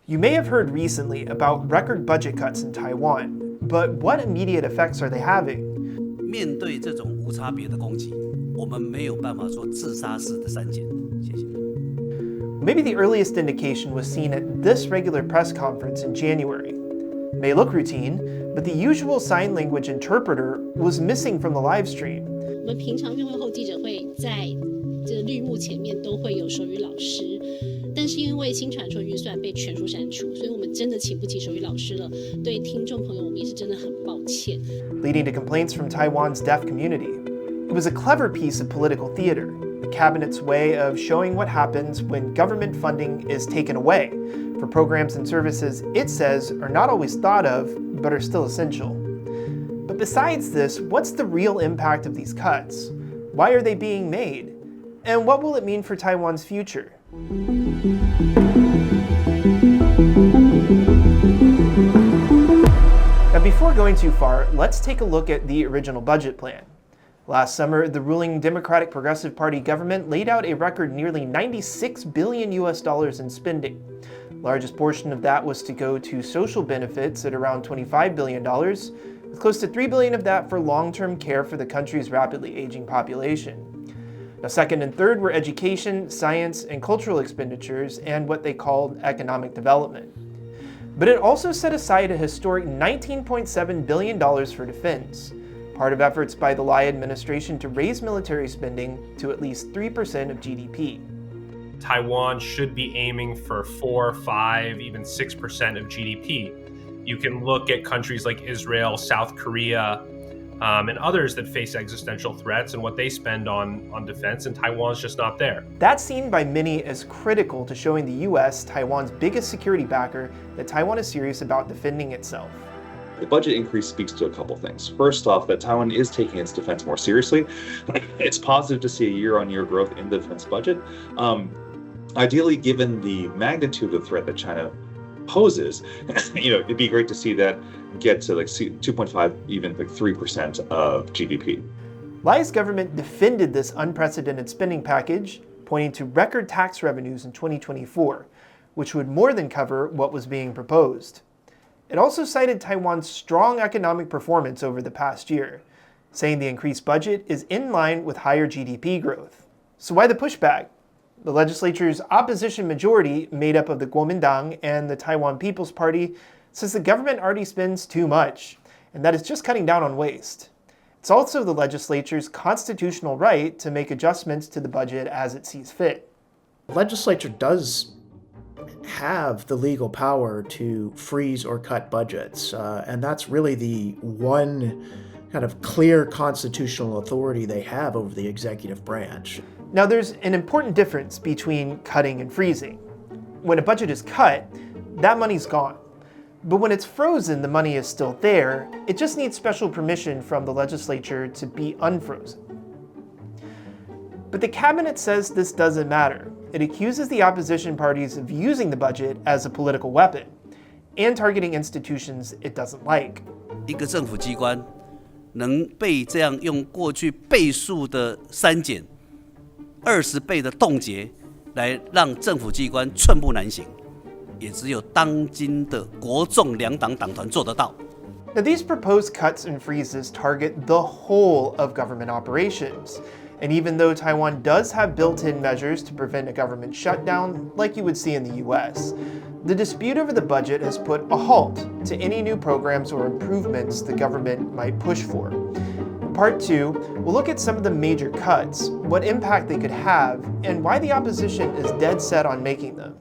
You may have heard recently about record budget cuts in Taiwan, but what immediate effects are they having? 面对这种无差别的攻击，我们没有办法说自杀式的删减。谢谢。 Maybe the earliest indication was seen at this regular press conference in January. It may look routine, but the usual sign language interpreter was missing from the live stream. 我们平常院会后记者会在这绿幕前面都会有手语老师，但是因为新传出预算被全数删除，所以我们真的请不起手语老师了。对听众朋友，我们也是真的很抱歉。 Leading to complaints from Taiwan's deaf community. It was a clever piece of political theater, the cabinet's way of showing what happens when government funding is taken away for programs and services it says are not always thought of, but are still essential. But besides this, what's the real impact of these cuts? Why are they being made? And what will it mean for Taiwan's future? Now, before going too far, let's take a look at the original budget plan. Last summer, the ruling Democratic Progressive Party government laid out a record nearly $96 billion in spending. The largest portion of that was to go to social benefits at around $25 billion, with close to $3 billion of that for long-term care for the country's rapidly aging population. Now, second and third were education, science, and cultural expenditures, and what they called economic development. But it also set aside a historic $19.7 billion for defense, part of efforts by the Lai administration to raise military spending to at least 3% of GDP. Taiwan should be aiming for 4, 5, even 6% of GDP. You can look at countries like Israel, South Korea, and others that face existential threats and what they spend on defense, and Taiwan's just not there. That's seen by many as critical to showing the US, Taiwan's biggest security backer, that Taiwan is serious about defending itself. The budget increase speaks to a couple things. First off, that Taiwan is taking its defense more seriously. It's positive to see a year-on-year growth in the defense budget. Ideally, given the magnitude of the threat that China poses, it'd be great to see that get to like 2.5, even like 3% of GDP. Lai's government defended this unprecedented spending package, pointing to record tax revenues in 2024, which would more than cover what was being proposed. It also cited Taiwan's strong economic performance over the past year, saying the increased budget is in line with higher GDP growth. So why the pushback? The legislature's opposition majority, made up of the Kuomintang and the Taiwan People's Party, says the government already spends too much, and that it's just cutting down on waste. It's also the legislature's constitutional right to make adjustments to the budget as it sees fit. The legislature does have the legal power to freeze or cut budgets, and that's really the one kind of clear constitutional authority they have over the executive branch. Now, there's an important difference between cutting and freezing. When a budget is cut, that money's gone. But when it's frozen, the money is still there. It just needs special permission from the legislature to be unfrozen. But the cabinet says this doesn't matter. It accuses the opposition parties of using the budget as a political weapon and targeting institutions it doesn't like. 一个政府机关能被这样用过去倍数的删减、20倍的冻结，来让政府机关寸步难行，也只有当今的国众两党党团做得到。 Now, these proposed cuts and freezes target the whole of government operations. And even though Taiwan does have built-in measures to prevent a government shutdown, like you would see in the US, the dispute over the budget has put a halt to any new programs or improvements the government might push for. In Part 2, we'll look at some of the major cuts, what impact they could have, and why the opposition is dead set on making them.